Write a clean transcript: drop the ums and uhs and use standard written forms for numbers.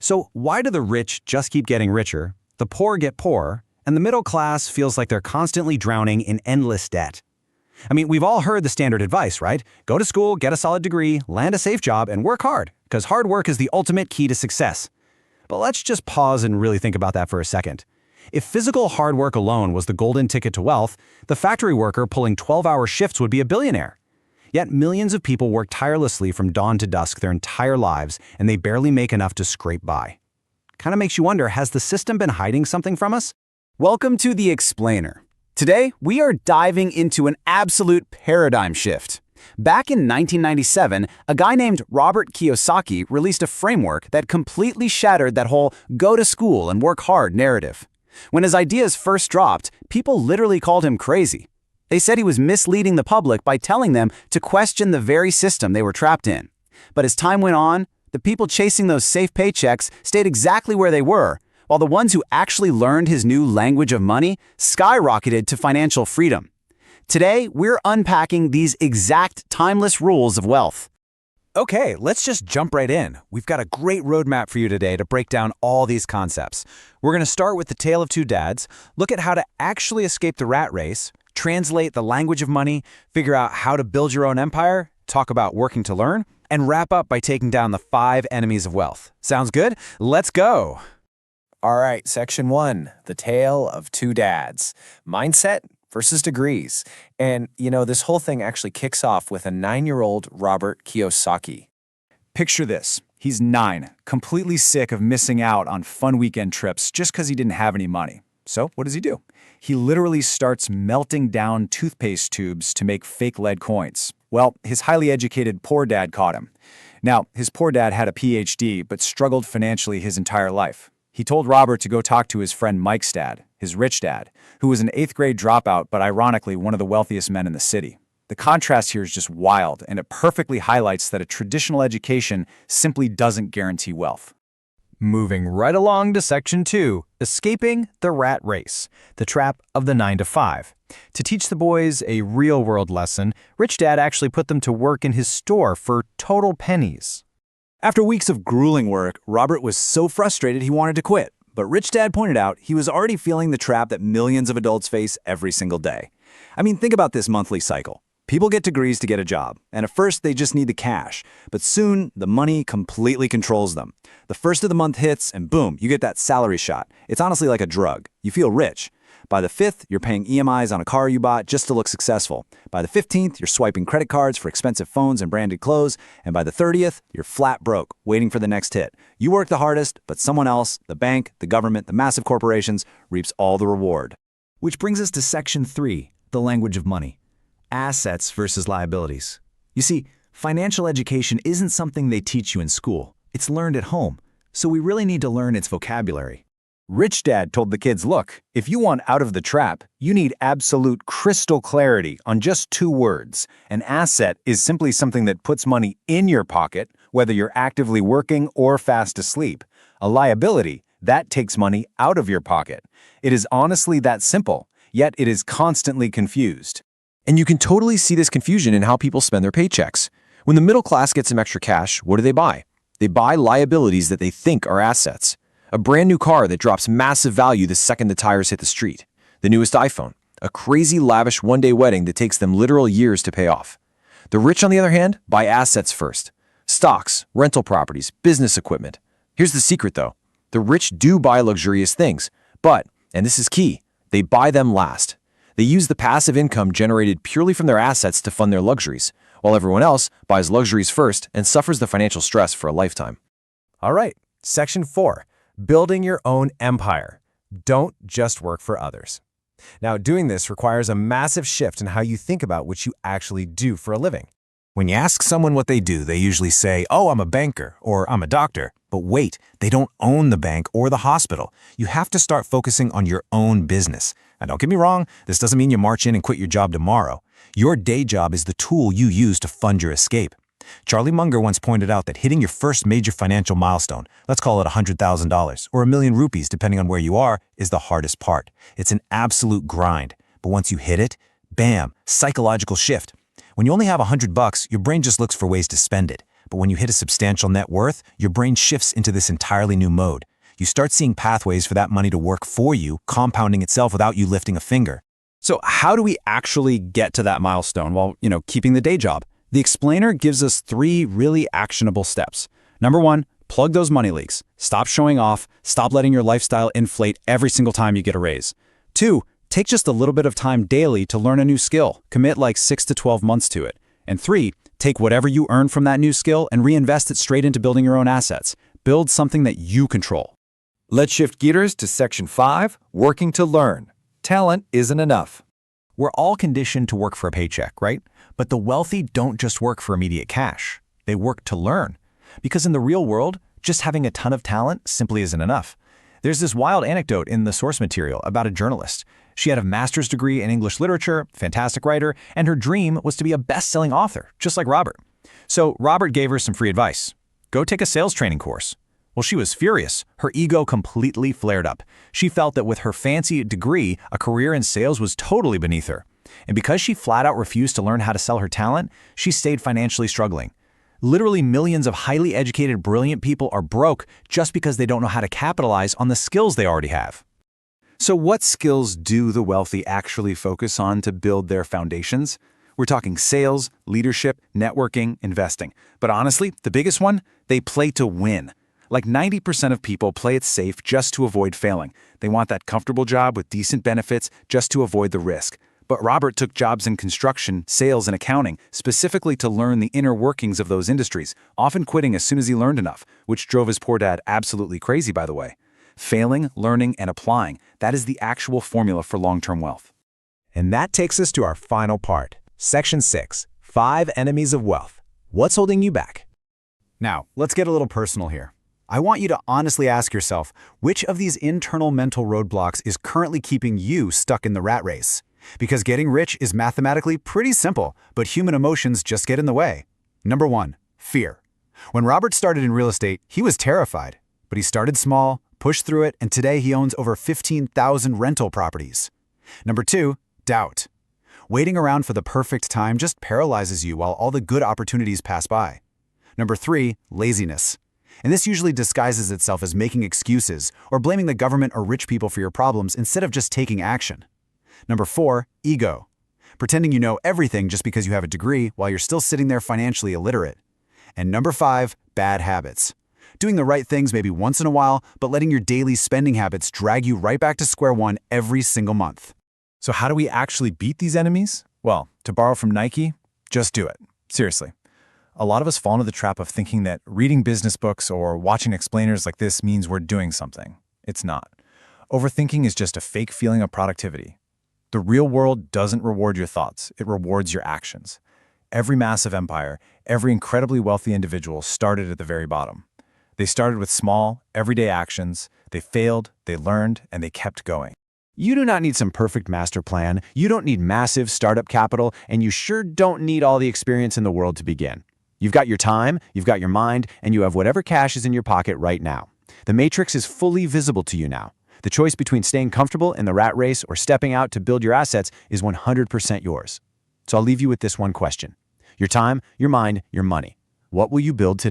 So why do the rich just keep getting richer, the poor get poorer, and the middle class feels like they're constantly drowning in endless debt? I mean, we've all heard the standard advice, right? Go to school, get a solid degree, land a safe job, and work hard, because hard work is the ultimate key to success. But let's just pause and really think about that for a second. If physical hard work alone was the golden ticket to wealth, the factory worker pulling 12-hour shifts would be a billionaire. Yet millions of people work tirelessly from dawn to dusk their entire lives, and they barely make enough to scrape by. Kind of makes you wonder, has the system been hiding something from us? Welcome to The Explainer. Today, we are diving into an absolute paradigm shift. Back in 1997, a guy named Robert Kiyosaki released a framework that completely shattered that whole go to school and work hard narrative. When his ideas first dropped, people literally called him crazy. They said he was misleading the public by telling them to question the very system they were trapped in. But as time went on, the people chasing those safe paychecks stayed exactly where they were, while the ones who actually learned his new language of money skyrocketed to financial freedom. Today, we're unpacking these exact timeless rules of wealth. Okay, let's just jump right in. We've got a great roadmap for you today to break down all these concepts. We're going to start with the tale of two dads, look at how to actually escape the rat race, translate the language of money, figure out how to build your own empire, talk about working to learn, and wrap up by taking down the 5 enemies of wealth. Sounds good? Let's go! All right, section 1, the tale of two dads. Mindset versus degrees. And, this whole thing actually kicks off with a 9-year-old Robert Kiyosaki. Picture this. He's 9, completely sick of missing out on fun weekend trips just because he didn't have any money. So what does he do? He literally starts melting down toothpaste tubes to make fake lead coins. Well, his highly educated poor dad caught him. Now, his poor dad had a PhD, but struggled financially his entire life. He told Robert to go talk to his friend Mike's dad, his rich dad, who was an 8th grade dropout, but ironically one of the wealthiest men in the city. The contrast here is just wild, and it perfectly highlights that a traditional education simply doesn't guarantee wealth. Moving right along to section 2, escaping the rat race, the trap of the 9 to 5. To teach the boys a real-world lesson, Rich Dad actually put them to work in his store for total pennies. After weeks of grueling work, Robert was so frustrated he wanted to quit. But Rich Dad pointed out he was already feeling the trap that millions of adults face every single day. I mean, think about this monthly cycle. People get degrees to get a job, and at first they just need the cash. But soon, the money completely controls them. The first of the month hits, and boom, you get that salary shot. It's honestly like a drug. You feel rich. By the 5th, you're paying EMIs on a car you bought just to look successful. By the 15th, you're swiping credit cards for expensive phones and branded clothes. And by the 30th, you're flat broke, waiting for the next hit. You work the hardest, but someone else, the bank, the government, the massive corporations, reaps all the reward. Which brings us to section 3, the language of money. Assets versus liabilities. You see, financial education isn't something they teach you in school. It's learned at home. So we really need to learn its vocabulary. Rich Dad told the kids, look, if you want out of the trap, you need absolute crystal clarity on just 2 words. An asset is simply something that puts money in your pocket, whether you're actively working or fast asleep. A liability, that takes money out of your pocket. It is honestly that simple, yet it is constantly confused. And you can totally see this confusion in how people spend their paychecks. When the middle class gets some extra cash, what do? They buy liabilities that they think are assets. A brand new car that drops massive value the second the tires hit the street. The newest iPhone. A crazy lavish one-day wedding that takes them literal years to pay off. The rich, on the other hand, buy assets first. Stocks, rental properties, business equipment. Here's the secret though. The rich do buy luxurious things, but, and this is key, they buy them last. They use the passive income generated purely from their assets to fund their luxuries, while everyone else buys luxuries first and suffers the financial stress for a lifetime. All right, section 4. Building your own empire. Don't just work for others. Now, doing this requires a massive shift in how you think about what you actually do for a living. When you ask someone what they do, they usually say, oh, I'm a banker, or I'm a doctor. But wait, they don't own the bank or the hospital. You have to start focusing on your own business. Now, don't get me wrong, this doesn't mean you march in and quit your job tomorrow. Your day job is the tool you use to fund your escape. Charlie Munger once pointed out that hitting your first major financial milestone, let's call it $100,000 or ₹1,000,000 depending on where you are, is the hardest part. It's an absolute grind. But once you hit it, bam, psychological shift. When you only have $100, your brain just looks for ways to spend it. But when you hit a substantial net worth, your brain shifts into this entirely new mode. You start seeing pathways for that money to work for you, compounding itself without you lifting a finger. So how do we actually get to that milestone while, keeping the day job? The explainer gives us 3 really actionable steps. Number 1, plug those money leaks. Stop showing off. Stop letting your lifestyle inflate every single time you get a raise. 2, take just a little bit of time daily to learn a new skill. Commit like 6 to 12 months to it. And 3, take whatever you earn from that new skill and reinvest it straight into building your own assets. Build something that you control. Let's shift gears to Section 5, working to learn. Talent isn't enough. We're all conditioned to work for a paycheck, right? But the wealthy don't just work for immediate cash. They work to learn. Because in the real world, just having a ton of talent simply isn't enough. There's this wild anecdote in the source material about a journalist. She had a master's degree in English literature, fantastic writer, and her dream was to be a best-selling author, just like Robert. So Robert gave her some free advice. Go take a sales training course. Well, she was furious. Her ego completely flared up. She felt that with her fancy degree, a career in sales was totally beneath her. And because she flat out refused to learn how to sell her talent, she stayed financially struggling. Literally millions of highly educated, brilliant people are broke just because they don't know how to capitalize on the skills they already have. So what skills do the wealthy actually focus on to build their foundations? We're talking sales, leadership, networking, investing. But honestly, the biggest one, they play to win. Like 90% of people play it safe just to avoid failing. They want that comfortable job with decent benefits just to avoid the risk. But Robert took jobs in construction, sales, and accounting specifically to learn the inner workings of those industries, often quitting as soon as he learned enough, which drove his poor dad absolutely crazy, by the way. Failing, learning, and applying, that is the actual formula for long-term wealth. And that takes us to our final part. Section 6, 5 enemies of wealth. What's holding you back? Now, let's get a little personal here. I want you to honestly ask yourself, which of these internal mental roadblocks is currently keeping you stuck in the rat race? Because getting rich is mathematically pretty simple, but human emotions just get in the way. Number 1, fear. When Robert started in real estate, he was terrified. But he started small, pushed through it, and today he owns over 15,000 rental properties. Number 2, doubt. Waiting around for the perfect time just paralyzes you while all the good opportunities pass by. Number 3, laziness. And this usually disguises itself as making excuses or blaming the government or rich people for your problems instead of just taking action. Number 4, ego. Pretending you know everything just because you have a degree while you're still sitting there financially illiterate. And number 5, bad habits. Doing the right things maybe once in a while, but letting your daily spending habits drag you right back to square one every single month. So how do we actually beat these enemies? Well, to borrow from Nike, just do it. Seriously. A lot of us fall into the trap of thinking that reading business books or watching explainers like this means we're doing something. It's not. Overthinking is just a fake feeling of productivity. The real world doesn't reward your thoughts, it rewards your actions. Every massive empire, every incredibly wealthy individual started at the very bottom. They started with small, everyday actions, they failed, they learned, and they kept going. You do not need some perfect master plan, you don't need massive startup capital, and you sure don't need all the experience in the world to begin. You've got your time, you've got your mind, and you have whatever cash is in your pocket right now. The matrix is fully visible to you now. The choice between staying comfortable in the rat race or stepping out to build your assets is 100% yours. So I'll leave you with this one question. Your time, your mind, your money. What will you build today?